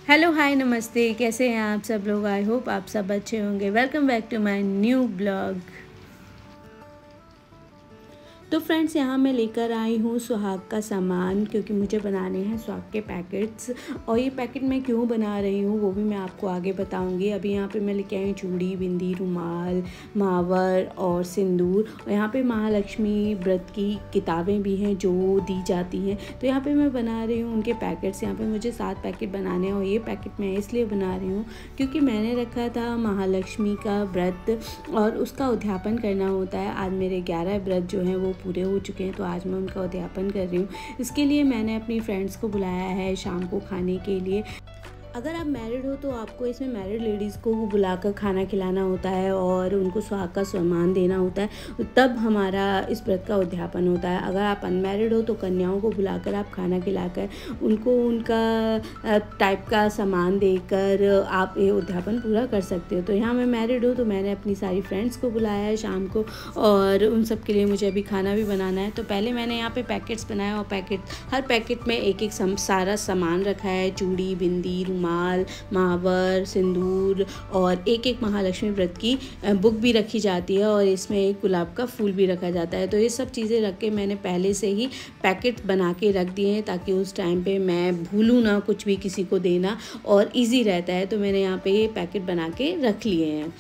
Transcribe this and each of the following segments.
Hello hi नमस्ते, कैसे हैं आप सब लोग। आई होप आप सब अच्छे होंगे। Welcome back to my new blog. तो फ्रेंड्स, यहाँ मैं लेकर आई हूँ सुहाग का सामान, क्योंकि मुझे बनाने हैं सुहाग के पैकेट्स। और ये पैकेट मैं क्यों बना रही हूँ वो भी मैं आपको आगे बताऊँगी। अभी यहाँ पे मैं लेके आई हूँ चूड़ी, बिंदी, रुमाल, महावर और सिंदूर। और यहाँ पे महालक्ष्मी व्रत की किताबें भी हैं जो दी जाती हैं। तो यहाँ पे मैं बना रही हूँ उनके पैकेट्स। यहाँ पे मुझे 7 पैकेट बनाने हैं। और ये पैकेट मैं इसलिए बना रही हूँ क्योंकि मैंने रखा था महालक्ष्मी का व्रत और उसका उद्यापन करना होता है। आज मेरे 11 व्रत जो हैं वो पूरे हो चुके हैं, तो आज मैं उनका उद्यापन कर रही हूँ। इसके लिए मैंने अपनी फ्रेंड्स को बुलाया है शाम को खाने के लिए। अगर आप मैरिड हो तो आपको इसमें मैरिड लेडीज़ को बुलाकर खाना खिलाना होता है और उनको सुहाग का सम्मान देना होता है, तब हमारा इस व्रत का उद्यापन होता है। अगर आप अनमैरिड हो तो कन्याओं को बुलाकर आप खाना खिलाकर उनको उनका टाइप का सामान देकर आप ये उद्यापन पूरा कर सकते हो। तो यहाँ मैं मैरिड हूँ तो मैंने अपनी सारी फ्रेंड्स को बुलाया है शाम को, और उन सब के लिए मुझे अभी खाना भी बनाना है। तो पहले मैंने यहाँ पे पैकेट्स बनाए और हर पैकेट में एक एक सारा सामान रखा है। चूड़ी, बिंदी, रुमाल, महावर, सिंदूर और एक एक महालक्ष्मी व्रत की बुक भी रखी जाती है, और इसमें एक गुलाब का फूल भी रखा जाता है। तो ये सब चीज़ें रख के मैंने पहले से ही पैकेट बना के रख दिए हैं, ताकि उस टाइम पे मैं भूलूँ ना कुछ भी किसी को देना, और इजी रहता है। तो मैंने यहाँ पे ये पैकेट बना के रख लिए हैं।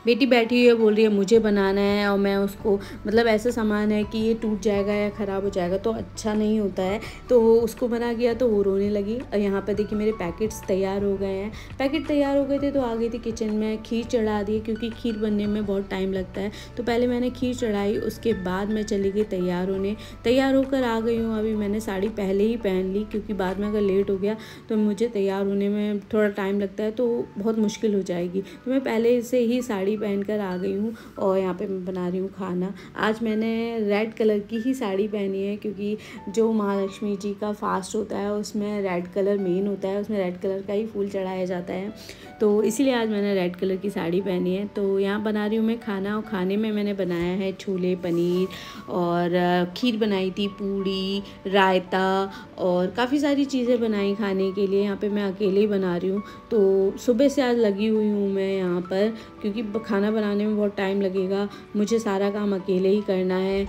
बेटी बैठी हुई है, बोल रही है मुझे बनाना है, और मैं उसको मतलब ऐसा सामान है कि ये टूट जाएगा या ख़राब हो जाएगा तो अच्छा नहीं होता है। तो उसको बना गया तो वो रोने लगी। और यहाँ पर देखिए मेरे पैकेट्स तैयार हो गए हैं। पैकेट तैयार हो गए थे तो आ गई थी किचन में, खीर चढ़ा दी, क्योंकि खीर बनने में बहुत टाइम लगता है। तो पहले मैंने खीर चढ़ाई, उसके बाद मैं चली गई तैयार होने। तैयार होकर आ गई हूँ। अभी मैंने साड़ी पहले ही पहन ली, क्योंकि बाद में अगर लेट हो गया तो मुझे तैयार होने में थोड़ा टाइम लगता है, तो बहुत मुश्किल हो जाएगी। तो मैं पहले से ही साड़ी पहनकर आ गई हूँ। और यहाँ पे मैं बना रही हूँ खाना। आज मैंने रेड कलर की ही साड़ी पहनी है, क्योंकि जो महालक्ष्मी जी का फास्ट होता है उसमें रेड कलर मेन होता है, उसमें रेड कलर का ही फूल चढ़ाया जाता है। तो इसीलिए आज मैंने रेड कलर की साड़ी पहनी है। तो यहाँ बना रही हूँ मैं खाना, और खाने में मैंने बनाया है छोले, पनीर, और खीर बनाई थी, पूड़ी, रायता, और काफ़ी सारी चीज़ें बनाई खाने के लिए। यहाँ पे मैं अकेले ही बना रही हूँ। तो सुबह से आज लगी हुई हूँ मैं यहाँ पर, क्योंकि खाना बनाने में बहुत टाइम लगेगा, मुझे सारा काम अकेले ही करना है,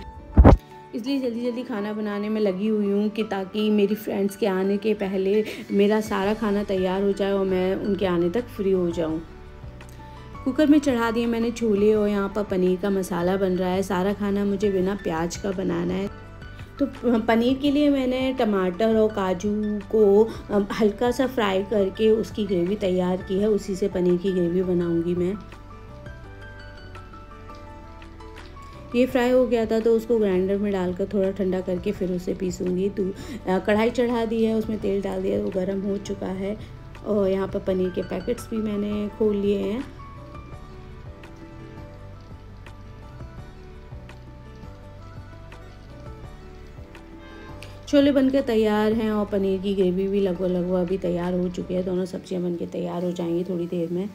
इसलिए जल्दी जल्दी खाना बनाने में लगी हुई हूँ, कि ताकि मेरी फ्रेंड्स के आने के पहले मेरा सारा खाना तैयार हो जाए और मैं उनके आने तक फ्री हो जाऊँ। कुकर में चढ़ा दिए मैंने छोले, और यहाँ पर पनीर का मसाला बन रहा है। सारा खाना मुझे बिना प्याज का बनाना है। तो पनीर के लिए मैंने टमाटर और काजू को हल्का सा फ्राई करके उसकी ग्रेवी तैयार की है, उसी से पनीर की ग्रेवी बनाऊंगी मैं। ये फ्राई हो गया था तो उसको ग्राइंडर में डालकर थोड़ा ठंडा करके फिर उसे पीसूँगी। तो कढ़ाई चढ़ा दी है, उसमें तेल डाल दिया, वो गर्म हो चुका है। और यहाँ पर पनीर के पैकेट्स भी मैंने खोल लिए हैं। छोले बनकर तैयार हैं, और पनीर की ग्रेवी भी लगभग लगभग अभी तैयार हो चुकी है। दोनों सब्जियां बनकर तैयार हो जाएंगी थोड़ी देर में।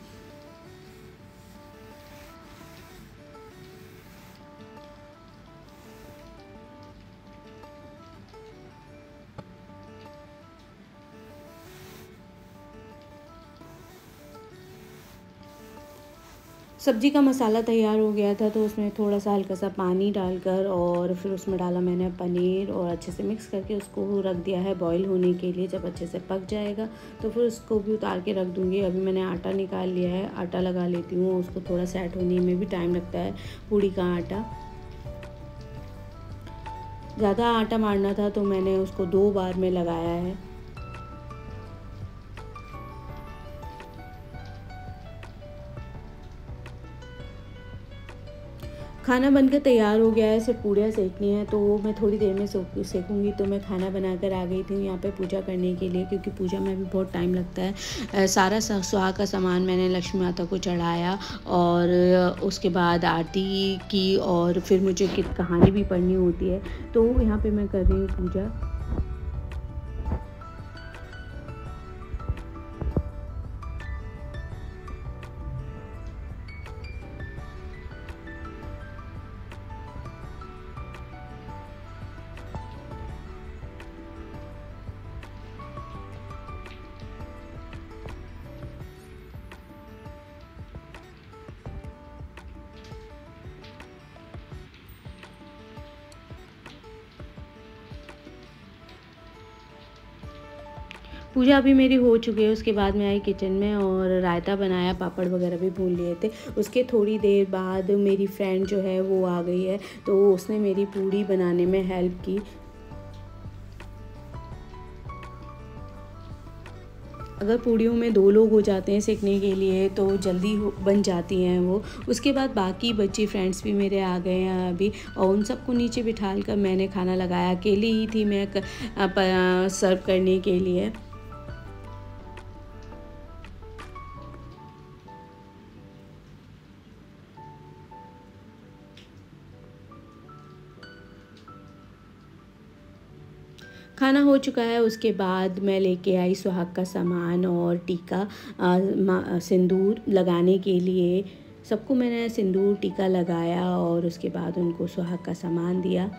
सब्जी का मसाला तैयार हो गया था, तो उसमें थोड़ा सा हल्का सा पानी डालकर, और फिर उसमें डाला मैंने पनीर, और अच्छे से मिक्स करके उसको रख दिया है बॉईल होने के लिए। जब अच्छे से पक जाएगा तो फिर उसको भी उतार के रख दूँगी। अभी मैंने आटा निकाल लिया है, आटा लगा लेती हूँ, उसको थोड़ा सेट होने में भी टाइम लगता है, पूड़ी का आटा। ज़्यादा आटा मारना था तो मैंने उसको 2 बार में लगाया है। खाना बनकर तैयार हो गया है, सिर्फ पूड़ियाँ सेकनी है, तो वो मैं थोड़ी देर में सेकूँगी। तो मैं खाना बनाकर आ गई थी यहाँ पे पूजा करने के लिए, क्योंकि पूजा में भी बहुत टाइम लगता है। सारा सुहाग का सामान मैंने लक्ष्मी माता को चढ़ाया, और उसके बाद आरती की, और फिर मुझे कहानी भी पढ़नी होती है। तो यहाँ पर मैं कर रही हूँ पूजा। पूजा अभी मेरी हो चुकी है। उसके बाद मैं आई किचन में और रायता बनाया, पापड़ वगैरह भी भून लिए थे। उसके थोड़ी देर बाद मेरी फ्रेंड जो है वो आ गई है, तो उसने मेरी पूड़ी बनाने में हेल्प की। अगर पूड़ियों में 2 लोग हो जाते हैं सेकने के लिए तो जल्दी बन जाती हैं वो। उसके बाद बाकी बच्चे फ्रेंड्स भी मेरे आ गए हैं अभी, और उन सबको नीचे बिठाल कर मैंने खाना लगाया। अकेली ही थी मैं सर्व करने के लिए। खाना हो चुका है। उसके बाद मैं लेके आई सुहाग का सामान और टीका, सिंदूर लगाने के लिए। सबको मैंने सिंदूर टीका लगाया और उसके बाद उनको सुहाग का सामान दिया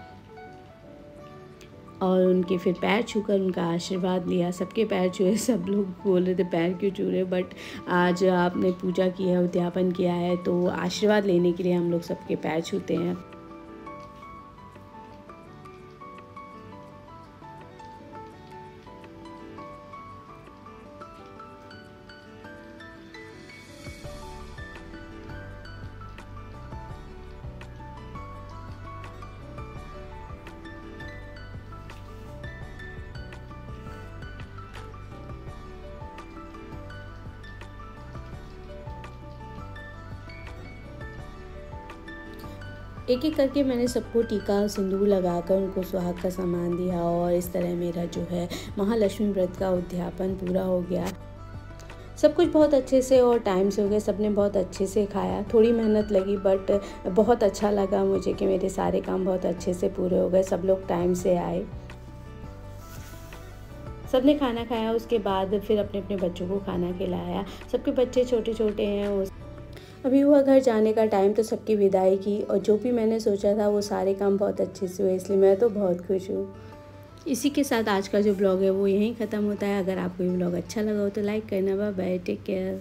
और उनके फिर पैर छूकर उनका आशीर्वाद लिया। सबके पैर छुए। सब लोग बोल रहे थे पैर क्यों छू रहे, बट आज आपने पूजा की है, उद्यापन किया है, तो आशीर्वाद लेने के लिए हम लोग सबके पैर छूते हैं। एक एक करके मैंने सबको टीका सिंदूर लगाकर उनको सुहाग का सामान दिया और इस तरह मेरा जो है महालक्ष्मी व्रत का उद्यापन पूरा हो गया। सब कुछ बहुत अच्छे से और टाइम से हो गया। सबने बहुत अच्छे से खाया। थोड़ी मेहनत लगी बट बहुत अच्छा लगा मुझे कि मेरे सारे काम बहुत अच्छे से पूरे हो गए। सब लोग टाइम से आए। सबने खाना खाया। उसके बाद फिर अपने अपने बच्चों को खाना खिलाया। सबके बच्चे छोटे छोटे हैं। अभी हुआ घर जाने का टाइम, तो सबकी विदाई की और जो भी मैंने सोचा था वो सारे काम बहुत अच्छे से हुए, इसलिए मैं तो बहुत खुश हूँ। इसी के साथ आज का जो ब्लॉग है वो यहीं ख़त्म होता है। अगर आपको ये ब्लॉग अच्छा लगा हो तो लाइक करना। Bye bye, take care.